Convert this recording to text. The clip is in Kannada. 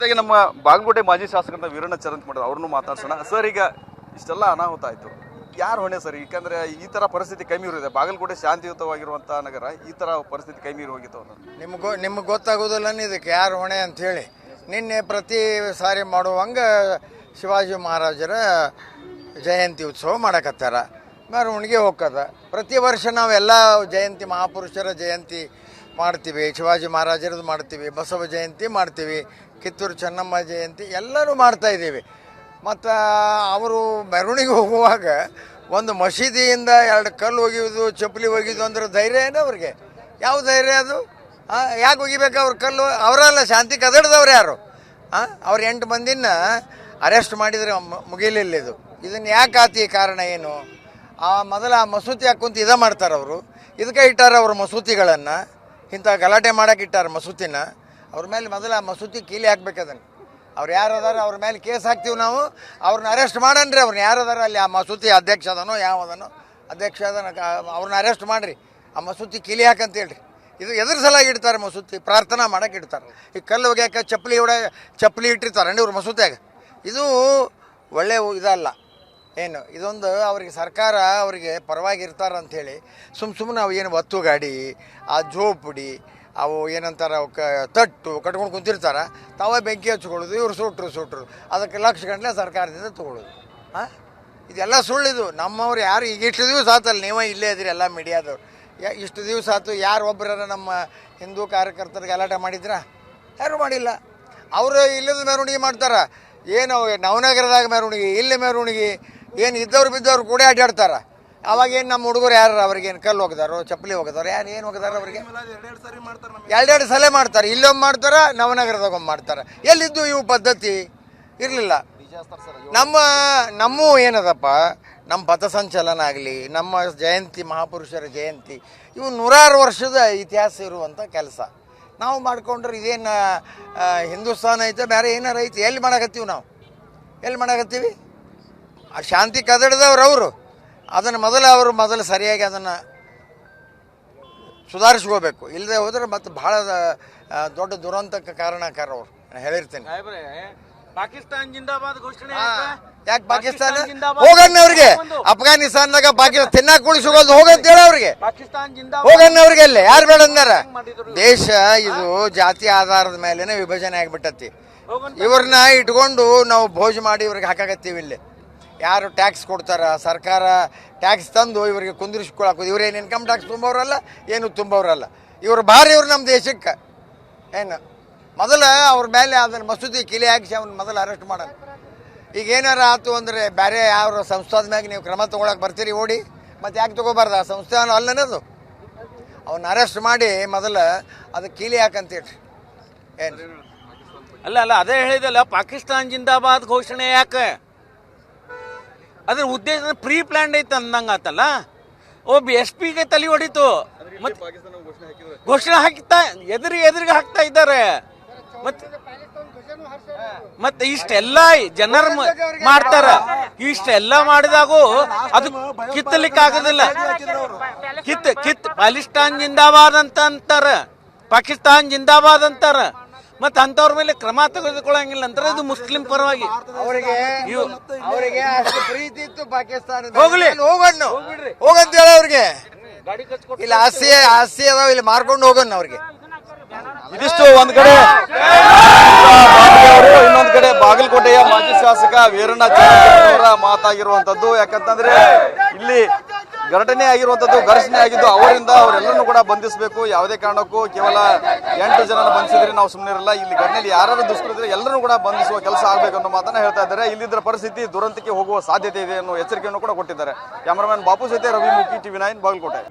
ಜೊತೆಗೆ ನಮ್ಮ ಬಾಗಲಕೋಟೆ ಮಾಜಿ ಶಾಸಕರಂತ ವೀರಣ್ಣ ಚರಂತ್ ಮಾಡಿದ್ರು, ಅವ್ರನ್ನೂ ಮಾತಾಡ್ಸೋಣ. ಸರ್, ಈಗ ಇಷ್ಟೆಲ್ಲ ಅನಾಹುತ ಆಯಿತು, ಯಾರು ಹೊಣೆ ಸರ್? ಯಾಕಂದ್ರೆ ಈ ಥರ ಪರಿಸ್ಥಿತಿ ಕೈ ಮೀರಿದೆ. ಬಾಗಲಕೋಟೆ ಶಾಂತಿಯುತವಾಗಿರುವಂಥ ನಗರ, ಈ ಥರ ಪರಿಸ್ಥಿತಿ ಕೈ ಮೀರಿ ಹೋಗಿತ್ತು ಅನ್ನೋದು ನಿಮ್ಗೆ ಗೊತ್ತಾಗೋದಿಲ್ಲ ಇದಕ್ಕೆ ಯಾರು ಹೊಣೆ ಅಂಥೇಳಿ. ನಿನ್ನೆ ಪ್ರತಿ ಸಾರಿ ಮಾಡುವಂಗೆ ಶಿವಾಜಿ ಮಹಾರಾಜರ ಜಯಂತಿ ಉತ್ಸವ ಮಾಡಕತ್ತಾರ, ಮೆರವಣಿಗೆ ಹೋಗ್ತದ. ಪ್ರತಿ ವರ್ಷ ನಾವೆಲ್ಲ ಜಯಂತಿ, ಮಹಾಪುರುಷರ ಜಯಂತಿ ಮಾಡ್ತೀವಿ, ಶಿವಾಜಿ ಮಹಾರಾಜರದ್ದು ಮಾಡ್ತೀವಿ, ಬಸವ ಜಯಂತಿ ಮಾಡ್ತೀವಿ, ಕಿತ್ತೂರು ಚೆನ್ನಮ್ಮ ಜಯಂತಿ ಎಲ್ಲರೂ ಮಾಡ್ತಾಯಿದ್ದೀವಿ. ಮತ್ತು ಅವರು ಮೆರವಣಿಗೆ ಹೋಗುವಾಗ ಒಂದು ಮಸೀದಿಯಿಂದ 2 ಕಲ್ಲು ಒಗೆಯೋದು, ಚಪ್ಪಲಿ ಒಗೆಯೋದು ಅಂದ್ರೆ ಧೈರ್ಯ ಏನು ಅವ್ರಿಗೆ? ಯಾವ ಧೈರ್ಯ ಅದು? ಯಾಕೆ ಒಗಿಬೇಕು ಅವ್ರ ಕಲ್ಲು? ಅವರಲ್ಲ, ಶಾಂತಿ ಕದಡ್ದವ್ರು ಯಾರು? ಅವ್ರು 8 ಮಂದಿನ ಅರೆಸ್ಟ್ ಮಾಡಿದರೆ ಮುಗಿಲಿಲ್ಲ. ಇದನ್ನು ಯಾಕೆ ಆತಿ? ಕಾರಣ ಏನು? ಮೊದಲ ಮಸೂತಿ ಹಾಕುಂತ ಇದ ಮಾಡ್ತಾರೆ ಅವರು. ಇದಕ್ಕೆ ಇಟ್ಟಾರ ಅವ್ರ ಮಸೂತಿಗಳನ್ನು, ಇಂಥ ಗಲಾಟೆ ಮಾಡೋಕೆ ಇಟ್ಟಾರ ಮಸೂತಿನ. ಅವ್ರ ಮೇಲೆ ಮೊದಲ ಮಸೂತಿ ಕೀಲಿ ಹಾಕ್ಬೇಕು. ಅದನ್ನು ಅವ್ರು ಯಾರದಾರ ಅವ್ರ ಮೇಲೆ ಕೇಸ್ ಹಾಕ್ತೀವಿ ನಾವು. ಅವ್ರನ್ನ ಅರೆಸ್ಟ್ ಮಾಡನ್ರಿ. ಅವ್ರನ್ನ ಯಾರದಾರ ಅಲ್ಲಿ, ಆ ಮಸೂತಿ ಅಧ್ಯಕ್ಷ ಅದನೋ ಯಾವದನೋ ಅಧ್ಯಕ್ಷ ಅದನ್ನ, ಅವ್ರನ್ನ ಅರೆಸ್ಟ್ ಮಾಡಿರಿ. ಆ ಮಸೂತಿ ಕೀಲಿ ಹಾಕಂತೇಳ್ರಿ. ಇದು ಎದ್ರ ಸಲಾಗಿ ಇಡ್ತಾರೆ ಮಸೂತಿ? ಪ್ರಾರ್ಥನಾ ಮಾಡೋಕೆ ಇಡ್ತಾರೆ. ಈ ಕಲ್ಲು ಒಗ್ಯಾಕೆ ಚಪ್ಪಲಿ ಇಟ್ಟಿರ್ತಾರೆ ಇವ್ರು ಮಸೂತಿಯಾಗ. ಇದು ಒಳ್ಳೆಯ ಇದಲ್ಲ ಏನು. ಇದೊಂದು ಅವ್ರಿಗೆ ಸರ್ಕಾರ ಅವರಿಗೆ ಪರವಾಗಿ ಇರ್ತಾರಂಥೇಳಿ ಸುಮ್ಮನೆ ನಾವು ಏನು ಒತ್ತು ಗಾಡಿ, ಆ ಜೋಪುಡಿ, ಅವು ಏನಂತಾರೆ ಅವಕ್ಕೆ ತಟ್ಟು ಕಟ್ಕೊಂಡು ಕುಂತಿರ್ತಾರೆ. ತಾವೇ ಬೆಂಕಿ ಹಚ್ಕೊಳ್ಳೋದು, ಇವ್ರು ಸುಟ್ರು ಅದಕ್ಕೆ ಲಕ್ಷ ಗಂಟಲೆ ಸರ್ಕಾರದಿಂದ ತೊಗೊಳ್ಳೋದು. ಇದೆಲ್ಲ ಸುಳ್ಳಿದು. ನಮ್ಮವ್ರು ಯಾರು ಈಗ ಇಷ್ಟು ದಿವಸ ಆತಲ್ಲ, ನೀವೇ ಇಲ್ಲೇ ಇದ್ರಿ ಎಲ್ಲ ಮೀಡಿಯಾದವ್ರು. ಇಷ್ಟು ದಿವಸ ಆಯ್ತು, ಯಾರು ಒಬ್ಬರ ನಮ್ಮ ಹಿಂದೂ ಕಾರ್ಯಕರ್ತರಿಗೆ ಗಲಾಟೆ ಮಾಡಿದ್ರ? ಯಾರು ಮಾಡಿಲ್ಲ. ಅವರು ಇಲ್ಲದ ಮೆರವಣಿಗೆ ಮಾಡ್ತಾರೆ. ಏನು ನವನಗರದಾಗ ಮೆರವಣಿಗೆ, ಇಲ್ಲಿ ಮೆರವಣಿಗೆ, ಏನು ಇದ್ದವ್ರು ಬಿದ್ದವ್ರು ಕೂಡ ಅಡ್ಡಾಡ್ತಾರೆ. ಅವಾಗೇನು ನಮ್ಮ ಹುಡುಗರು ಯಾರು? ಅವ್ರಿಗೇನು ಕಲ್ಲು ಹೋಗಿದಾರೋ, ಚಪ್ಪಲಿ ಹೋಗಿದಾರೋ, ಯಾರು ಏನು ಹೋಗಿದಾರೋ? ಅವ್ರಿಗೆ 2 ಸಲ ಮಾಡ್ತಾರೆ. ಇಲ್ಲೊಮ್ಮೆ ಮಾಡ್ತಾರೆ, ನವನಗರದಾಗ ಒಮ್ಮೆ ಮಾಡ್ತಾರೆ. ಎಲ್ಲಿದ್ದು ಇವು ಪದ್ಧತಿ? ಇರಲಿಲ್ಲ. ನಮ್ಮ ಏನದಪ್ಪ, ನಮ್ಮ ಪಥಸಂಚಲನ ಆಗಲಿ, ನಮ್ಮ ಜಯಂತಿ, ಮಹಾಪುರುಷರ ಜಯಂತಿ, ಇವು 100 ವರ್ಷದ ಇತಿಹಾಸ ಇರುವಂಥ ಕೆಲಸ. ನಾವು ಮಾಡ್ಕೊಂಡ್ರೆ ಇದೇನು ಹಿಂದೂಸ್ತಾನ ಐತೆ, ಬೇರೆ ಏನಾರು ಐತೆ? ಎಲ್ಲಿ ಮಾಡಕತ್ತೀವಿ ನಾವು? ಎಲ್ಲಿ ಮಾಡಕತ್ತೀವಿ? ಆ ಶಾಂತಿ ಕದಡ್ದವ್ರು ಅವರು. ಅದನ್ನು ಮೊದಲು ಸರಿಯಾಗಿ ಅದನ್ನು ಸುಧಾರಿಸ್ಕೋಬೇಕು. ಇಲ್ಲದೆ ಹೋದರೆ ಮತ್ತು ಭಾಳ ದೊಡ್ಡ ದುರಂತಕ್ಕೆ ಕಾರಣಕಾರ ಅವ್ರು. ನಾನು ಹೇಳಿರ್ತೀನಿ. ಪಾಕಿಸ್ತಾನ ಜಿಂದಾಬಾದ್ ಘೋಷಣೆ. ಯಾಕೆ ಪಾಕಿಸ್ತಾನ? ಹೋಗಣ್ಣ ಅವ್ರಿಗೆ. ಅಫ್ಘಾನಿಸ್ತಾನದಾಗ ಪಾಕಿಸ್ತಾನ ತಿನ್ನಾಕ ಕುಳಿಸೋದು ಹೋಗಂತ ಹೇಳ ಅವ್ರಿಗೆ. ಹೋಗಣ್ಣ ಅವ್ರಿಗೆ. ಅಲ್ಲೇ ಯಾರು ಬೇಡ ಅಂದಾರ? ದೇಶ ಇದು ಜಾತಿ ಆಧಾರದ ಮೇಲೇನೆ ವಿಭಜನೆ ಆಗಿಬಿಟ್ಟತಿ. ಇವ್ರನ್ನ ಇಟ್ಕೊಂಡು ನಾವು ಭೋಜ ಮಾಡಿ ಇವ್ರಿಗೆ ಹಾಕಾಕತ್ತೀವಿ. ಇಲ್ಲಿ ಯಾರು ಟ್ಯಾಕ್ಸ್ ಕೊಡ್ತಾರ? ಸರ್ಕಾರ ಟ್ಯಾಕ್ಸ್ ತಂದು ಇವರಿಗೆ ಕುಂದಿರಿಸ್ಕೊಳಕೋದು. ಇವ್ರೇನು ಇನ್ಕಮ್ ಟ್ಯಾಕ್ಸ್ ತುಂಬವ್ರಲ್ಲ, ಏನು ತುಂಬವ್ರಲ್ಲ. ಇವ್ರು ಭಾರಿ ಇವ್ರು ನಮ್ಮ ದೇಶಕ್ಕೆ. ಏನು ಮೊದಲು ಅವ್ರ ಮೇಲೆ ಅದನ್ನು ಮಸೂದಿ ಕಿಲಿ ಹಾಕಿಸಿ ಅವ್ನ ಮೊದಲು ಅರೆಸ್ಟ್ ಮಾಡೋಣ. ಈಗ ಏನಾರು ಆಯ್ತು ಅಂದರೆ ಬೇರೆ ಯಾವ ಸಂಸ್ಥಾದ ಮ್ಯಾಗ ನೀವು ಕ್ರಮ ತೊಗೊಳಕ್ಕೆ ಬರ್ತೀರಿ ಓಡಿ? ಮತ್ತು ಯಾಕೆ ತೊಗೋಬಾರ್ದು? ಆ ಸಂಸ್ಥಾನ ಅಲ್ಲನದು. ಅವನ್ನ ಅರೆಸ್ಟ್ ಮಾಡಿ ಮೊದಲು ಅದಕ್ಕೆ ಕೀಲಿ ಹಾಕಂತೇಳಿ. ಏನು ಅಲ್ಲ ಅದೇ ಹೇಳಿದಲ್ಲ, ಪಾಕಿಸ್ತಾನ ಜಿಂದಾಬಾದ್ ಘೋಷಣೆ ಯಾಕೆ? ಅದ್ರ ಉದ್ದೇಶ ಪ್ರೀ ಪ್ಲಾನ್ ಐತೆ ಅಂದಂಗ ಆತಲ್ಲ. ಒಬ್ಬ SP ಗೆ ತಲೆ ಹೊಡಿತು. ಘೋಷಣೆ ಹಾಕ್ತಾ ಎದುರಿಗೆ ಹಾಕ್ತಾ ಇದ್ದಾರೆ. ಮತ್ತೆ ಇಷ್ಟೆಲ್ಲ ಜನರ ಮಾಡ್ತಾರ. ಇಷ್ಟೆಲ್ಲ ಮಾಡಿದಾಗೂ ಅದು ಕಿತ್ತಲಿಕ್ಕೆ ಆಗೋದಿಲ್ಲ. ಪಾಕಿಸ್ತಾನ್ ಜಿಂದಾಬಾದ್ ಅಂತ ಅಂತಾರ, ಪಾಕಿಸ್ತಾನ್ ಜಿಂದಾಬಾದ್ ಅಂತಾರ. ಮತ್ತೆ ಅಂತವ್ರ ಮೇಲೆ ಕ್ರಮ ತೆಗೆದುಕೊಳ್ಳಂಗಿಲ್ಲ ಅಂತಾರೆ. ಇದು ಮುಸ್ಲಿಂ ಪರವಾಗಿ ಅವರಿಗೆ ಅಷ್ಟು ಪ್ರೀತಿ ಇತ್ತು ಪಾಕಿಸ್ತಾನ. ಹೋಗ್ಲಿ, ಹೋಗಂತ ಹೇಳ ಅವ್ರಿಗೆ. ಇಲ್ಲಿ ಆಸ್ತಿ ಅದಾವ, ಇಲ್ಲಿ ಮಾರ್ಕೊಂಡು ಹೋಗೋಣ ಅವ್ರಿಗೆ. ಇದಿಷ್ಟು ಒಂದ್ ಕಡೆ ಇನ್ನೊಂದ್ ಕಡೆ ಬಾಗಲಕೋಟೆಯ ಮಾಜಿ ಶಾಸಕ ವೀರಣ್ಣ ಚರಂತ್ ಅವರ ಮಾತಾಗಿರುವಂತದ್ದು. ಯಾಕಂತಂದ್ರೆ ಇಲ್ಲಿ ಘಟನೆ ಆಗಿರುವಂತದ್ದು, ಘರ್ಷಣೆ ಆಗಿದ್ದು ಅವರಿಂದ. ಅವರೆಲ್ಲರನ್ನು ಕೂಡ ಬಂಧಿಸಬೇಕು. ಯಾವುದೇ ಕಾರಣಕ್ಕೂ ಕೇವಲ 8 ಜನನ ಬಂಧಿಸಿದ್ರೆ ನಾವು ಸುಮ್ಮನೆ ಇರಲ್ಲ. ಇಲ್ಲಿ ಘಟನೆಯಲ್ಲಿ ಯಾರು ದುಷ್ಕೃತಿದ್ರೆ ಎಲ್ಲರೂ ಕೂಡ ಬಂಧಿಸುವ ಕೆಲಸ ಆಗಬೇಕು ಅನ್ನೋ ಮಾತನ್ನ ಹೇಳ್ತಾ ಇದ್ದಾರೆ. ಇಲ್ಲಿದ್ರ ಪರಿಸ್ಥಿತಿ ದುರಂತಕ್ಕೆ ಹೋಗುವ ಸಾಧ್ಯತೆ ಇದೆ ಅನ್ನೋ ಎಚ್ಚರಿಕೆಯನ್ನು ಕೂಡ ಕೊಟ್ಟಿದ್ದಾರೆ. ಕ್ಯಾಮರಾಮನ್ ಬಾಪು ಜೊತೆ ರವಿ ಮುಖಿ, TV9 ಬಾಗಲಕೋಟೆ.